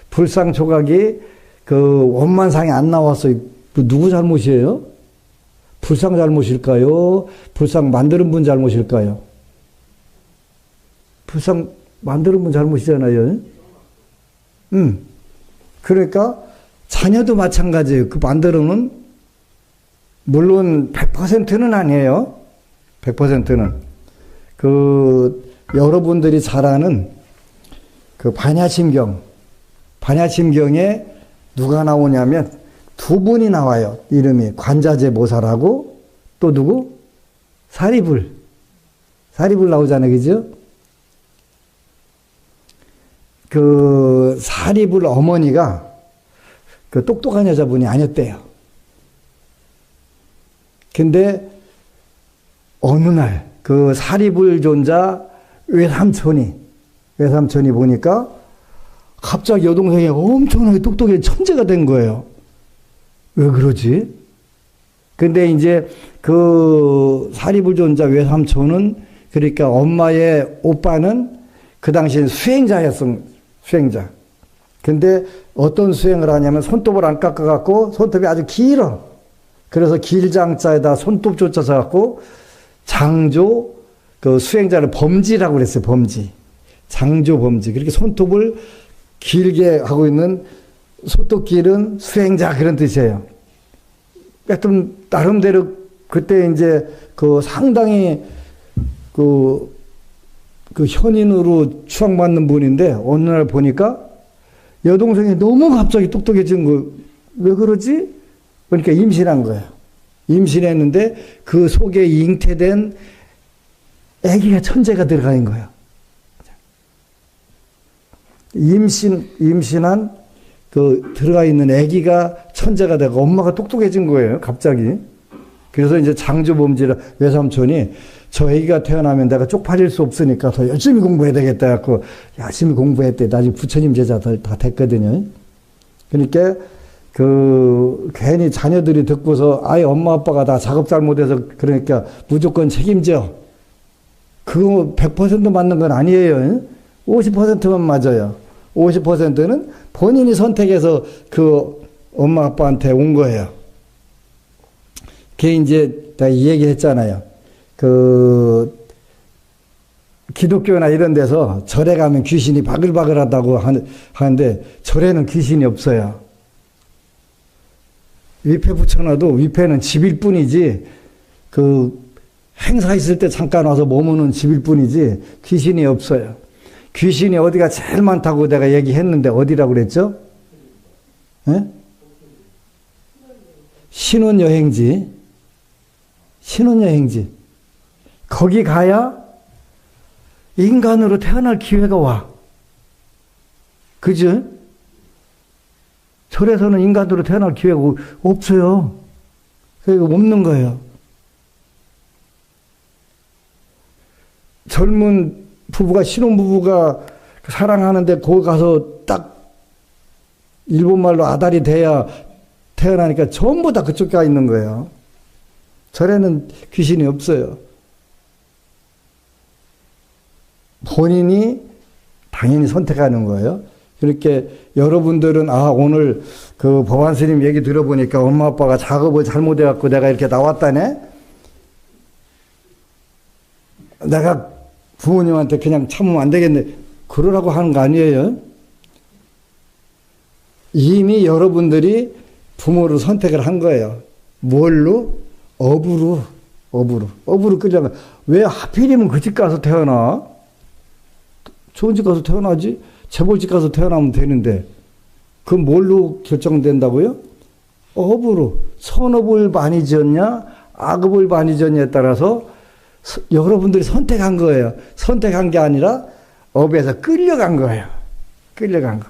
불상 조각이 원만상이 안 나왔어요. 누구 잘못이에요? 불상 잘못일까요? 불상 만드는 분 잘못일까요? 불상 만드는 분 잘못이잖아요. 그러니까 자녀도 마찬가지예요. 만들어는 물론 100%는 아니에요. 100%는 여러분들이 잘 아는 반야심경에 누가 나오냐면 두 분이 나와요. 이름이 관자재 모살하고 또 누구? 사리불 나오잖아요. 그죠? 사리불 어머니가 똑똑한 여자분이 아니었대요. 근데 어느 날 사리불 존자 외삼촌이 보니까 갑자기 여동생이 엄청나게 똑똑해 천재가 된 거예요. 왜 그러지? 근데 이제 사리불 존자 외삼촌은, 그러니까 엄마의 오빠는 그 당시엔 수행자였어. 수행자. 근데 어떤 수행을 하냐면 손톱을 안 깎아갖고 손톱이 아주 길어. 그래서 길장자에다 손톱 쫓아서 갖고 장조, 수행자를 범지라고 그랬어요. 범지. 장조 범지. 그렇게 손톱을 길게 하고 있는 손톱 길은 수행자, 그런 뜻이에요. 하여튼 나름대로 그때 이제 상당히 현인으로 추앙받는 분인데 어느 날 보니까 여동생이 너무 갑자기 똑똑해진 거. 왜 그러지? 그러니까 임신한 거예요. 임신했는데 그 속에 잉태된 아기가 천재가 들어가 있는 거예요. 임신한 들어가 있는 아기가 천재가 되고 엄마가 똑똑해진 거예요. 갑자기. 그래서 이제 장조범지라 외삼촌이 저 아기가 태어나면 내가 쪽팔릴 수 없으니까 더 열심히 공부해야 되겠다 해갖고 열심히 공부했대. 나중에 부처님 제자들 다 됐거든요. 그러니까 괜히 자녀들이 듣고서 아예 엄마 아빠가 다 작업 잘못해서 그러니까 무조건 책임져. 그거 100% 맞는 건 아니에요. 50%만 맞아요. 50%는 본인이 선택해서 엄마 아빠한테 온 거예요. 그게 이제 다 이 얘기 했잖아요. 기독교나 이런 데서 절에 가면 귀신이 바글바글하다고 하는데 절에는 귀신이 없어요. 위패 붙여놔도 위패는 집일 뿐이지 행사 있을 때 잠깐 와서 머무는 집일 뿐이지 귀신이 없어요. 귀신이 어디가 제일 많다고 내가 얘기했는데 어디라고 그랬죠? 네? 신혼여행지. 거기 가야 인간으로 태어날 기회가 와. 그죠? 절에서는 인간으로 태어날 기회가 없어요. 그러니까 없는 거예요. 젊은 부부가, 신혼부부가 사랑하는데 거기 가서 딱 일본말로 아다리 돼야 태어나니까 전부 다 그쪽 가 있는 거예요. 절에는 귀신이 없어요. 본인이 당연히 선택하는 거예요. 그렇게 여러분들은 오늘 그 법안 스님 얘기 들어보니까 엄마 아빠가 작업을 잘못해갖고 내가 이렇게 나왔다네? 내가 부모님한테 그냥 참으면 안 되겠네. 그러라고 하는 거 아니에요. 이미 여러분들이 부모를 선택을 한 거예요. 뭘로? 업으로 끌려가. 왜 하필이면 그 집 가서 태어나? 좋은 집 가서 태어나지? 재벌집 가서 태어나면 되는데. 그건 뭘로 결정된다고요? 업으로. 선업을 많이 지었냐? 악업을 많이 지었냐에 따라서 여러분들이 선택한 거예요. 선택한 게 아니라 업에서 끌려간 거예요. 끌려간 거.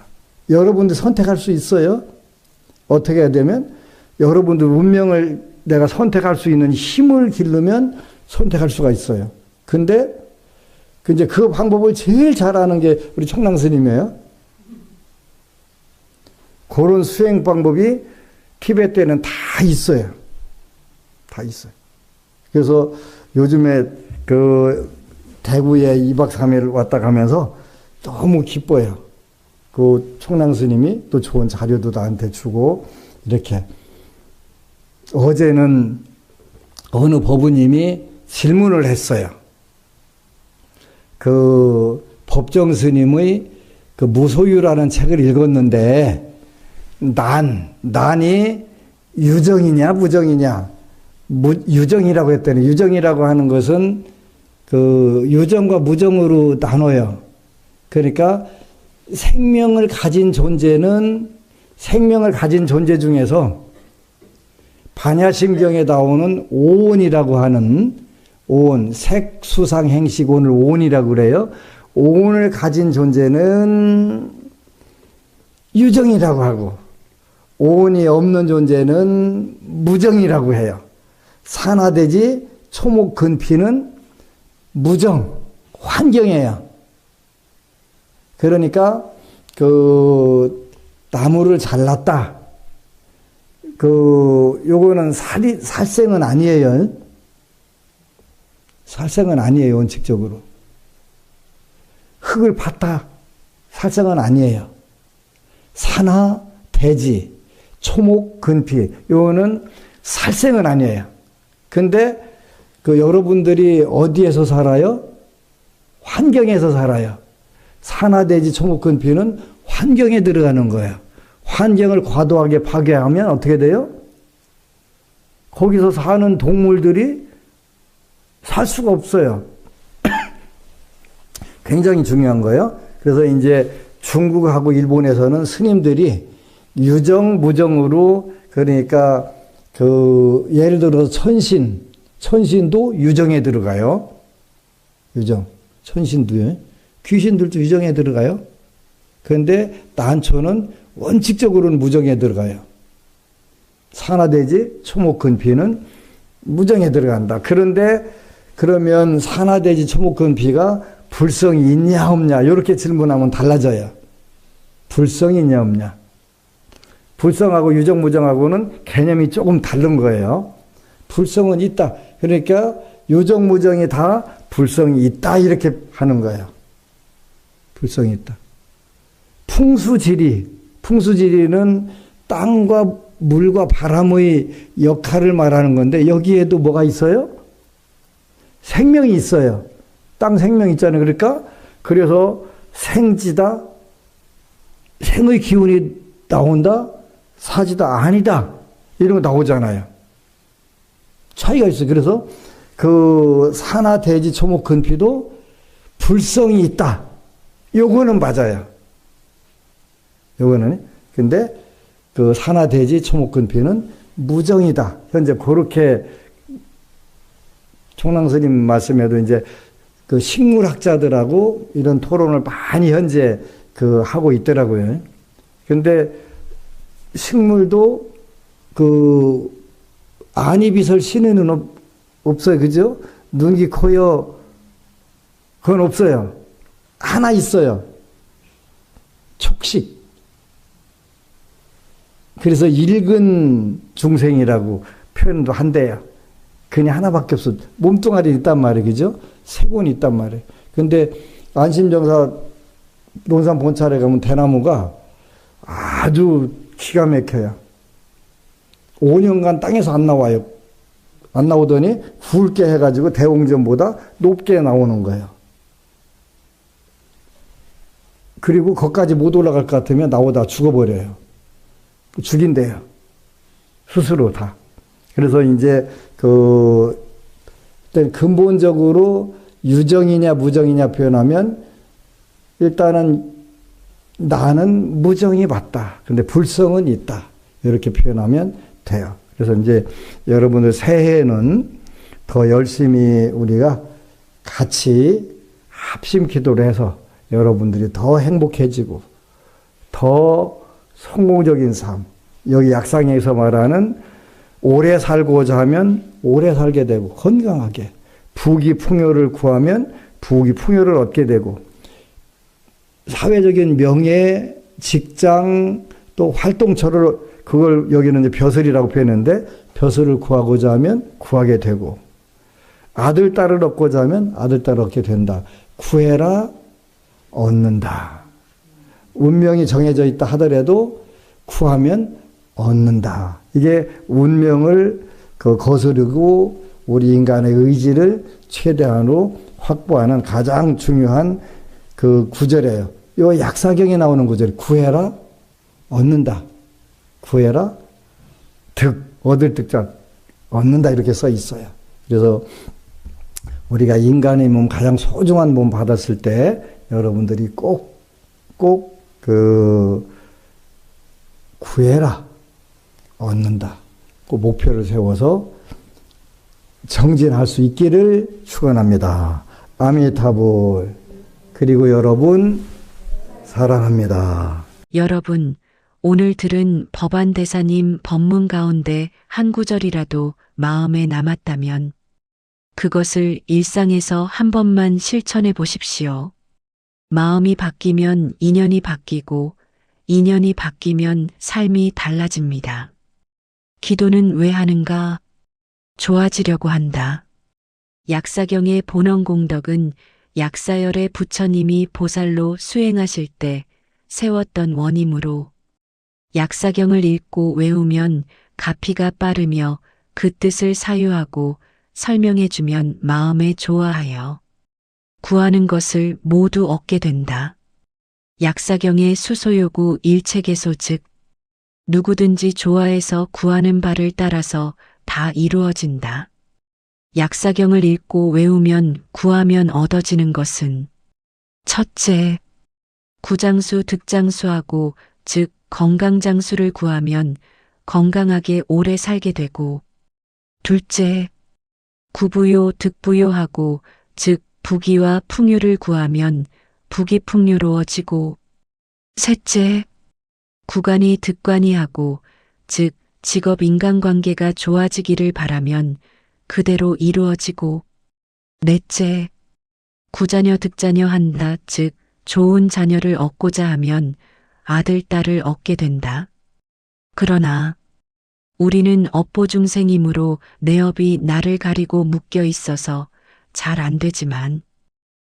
여러분들 선택할 수 있어요? 어떻게 해야 되면? 여러분들 운명을 내가 선택할 수 있는 힘을 기르면 선택할 수가 있어요. 근데 이제 그 방법을 제일 잘하는 게 우리 청랑 스님이에요. 그런 수행 방법이 티베트에는 다 있어요. 다 있어요. 그래서 요즘에 그 대구에 2박 3일 왔다 가면서 너무 기뻐요. 그 청랑 스님이 또 좋은 자료도 나한테 주고 이렇게. 어제는 어느 법우님이 질문을 했어요. 그 법정 스님의 그 무소유라는 책을 읽었는데 난이 유정이냐 무정이냐. 유정이라고 했더니 유정이라고 하는 것은 그 유정과 무정으로 나눠요. 그러니까 생명을 가진 존재 중에서 반야심경에 나오는 오온이라고 하는 오온, 색수상 행식 오늘 오온이라고 그래요. 오온을 가진 존재는 유정이라고 하고 오온이 없는 존재는 무정이라고 해요. 산화대지 초목근피는 무정, 환경이에요. 그러니까 그 나무를 잘랐다. 요거는 살생은 아니에요. 살생은 아니에요, 원칙적으로. 흙을 팠다. 살생은 아니에요. 산화, 대지, 초목, 근피. 요거는 살생은 아니에요. 근데 여러분들이 어디에서 살아요? 환경에서 살아요. 산화, 대지, 초목, 근피는 환경에 들어가는 거예요. 환경을 과도하게 파괴하면 어떻게 돼요? 거기서 사는 동물들이 살 수가 없어요. 굉장히 중요한 거예요. 그래서 이제 중국하고 일본에서는 스님들이 유정, 무정으로 그러니까 예를 들어서 천신도 유정에 들어가요. 유정. 천신도요. 귀신들도 유정에 들어가요. 그런데 난초는 원칙적으로는 무정에 들어가요. 산화대지, 초목근피는 무정에 들어간다. 그런데 그러면 산화대지, 초목근피가 불성이 있냐 없냐 이렇게 질문하면 달라져요. 불성이 있냐 없냐. 불성하고 유정, 무정하고는 개념이 조금 다른 거예요. 불성은 있다. 그러니까 유정, 무정이 다 불성이 있다 이렇게 하는 거예요. 불성이 있다. 풍수지리는 땅과 물과 바람의 역할을 말하는 건데 여기에도 뭐가 있어요? 생명이 있어요. 땅 생명 있잖아요. 그러니까 그래서 생지다, 생의 기운이 나온다, 사지다, 아니다 이런 거 나오잖아요. 차이가 있어요. 그래서 산화, 대지, 초목, 근피도 불성이 있다. 요거는 맞아요. 요거는. 근데 산화, 대지, 초목, 근피는 무정이다. 현재 그렇게 총랑스님 말씀에도 이제 식물학자들하고 이런 토론을 많이 현재 그 하고 있더라고요. 근데 식물도 그 안이비설 신에는 없어요. 그죠? 눈기 코여 그건 없어요. 하나 있어요. 촉식. 그래서 읽은 중생이라고 표현도 한대요. 그냥 하나밖에 없어. 몸뚱아리 있단 말이에요. 그죠? 세곤이 있단 말이에요. 근데 안심정사 논산 본찰에 가면 대나무가 아주 기가 막혀요. 5년간 땅에서 안 나와요. 안 나오더니 굵게 해가지고 대웅전보다 높게 나오는 거예요. 그리고 거기까지 못 올라갈 것 같으면 나오다 죽어버려요. 죽인대요. 스스로 다. 그래서 이제 근본적으로 유정이냐 무정이냐 표현하면 일단은 나는 무정이 맞다. 근데 불성은 있다. 이렇게 표현하면 돼요. 그래서 이제 여러분들 새해에는 더 열심히 우리가 같이 합심 기도를 해서 여러분들이 더 행복해지고 더 성공적인 삶, 여기 약상에서 말하는 오래 살고자 하면 오래 살게 되고 건강하게 부귀풍요를 구하면 부귀풍요를 얻게 되고 사회적인 명예, 직장 또 활동처를 그걸 여기는 이제 벼슬이라고 표현했는데 벼슬을 구하고자 하면 구하게 되고 아들, 딸을 얻고자 하면 아들, 딸을 얻게 된다. 구해라 얻는다. 운명이 정해져 있다 하더라도 구하면 얻는다. 이게 운명을 거스르고 우리 인간의 의지를 최대한으로 확보하는 가장 중요한 그 구절이에요. 요 약사경에 나오는 구절, 구해라 얻는다. 구해라 얻을 득자 얻는다 이렇게 써 있어요. 그래서 우리가 인간의 몸 가장 소중한 몸 받았을 때 여러분들이 꼭 구해라 얻는다. 그 목표를 세워서 정진할 수 있기를 축원합니다. 아미타불. 그리고 여러분 사랑합니다. 여러분, 오늘 들은 법안대사님 법문 가운데 한 구절이라도 마음에 남았다면 그것을 일상에서 한 번만 실천해 보십시오. 마음이 바뀌면 인연이 바뀌고 인연이 바뀌면 삶이 달라집니다. 기도는 왜 하는가? 좋아지려고 한다. 약사경의 본원공덕은 약사열의 부처님이 보살로 수행하실 때 세웠던 원이므로 약사경을 읽고 외우면 가피가 빠르며 그 뜻을 사유하고 설명해주면 마음에 좋아하여 구하는 것을 모두 얻게 된다. 약사경의 수소요구 일체계소 즉 누구든지 좋아해서 구하는 바를 따라서 다 이루어진다. 약사경을 읽고 외우면 구하면 얻어지는 것은 첫째, 구장수 득장수하고 즉 건강장수를 구하면 건강하게 오래 살게 되고 둘째, 구부요 득부요하고 즉 부귀와 풍요를 구하면 부귀 풍요로워지고 셋째, 구간이 득관이하고 즉 직업 인간관계가 좋아지기를 바라면 그대로 이루어지고 넷째, 구자녀 득자녀 한다 즉 좋은 자녀를 얻고자 하면 아들, 딸을 얻게 된다. 그러나 우리는 업보중생이므로 내 업이 나를 가리고 묶여 있어서 잘 안 되지만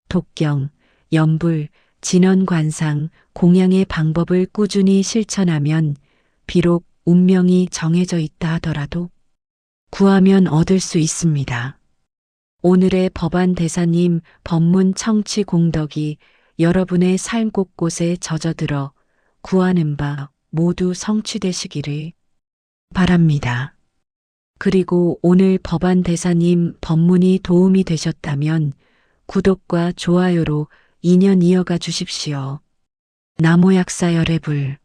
독경, 염불, 진언관상, 공양의 방법을 꾸준히 실천하면 비록 운명이 정해져 있다 하더라도 구하면 얻을 수 있습니다. 오늘의 법안대사님 법문 청취 공덕이 여러분의 삶 곳곳에 젖어들어 구하는 바 모두 성취되시기를 바랍니다. 그리고 오늘 법안대사님 법문이 도움이 되셨다면 구독과 좋아요로 인연 이어가 주십시오. 나무약사열의 불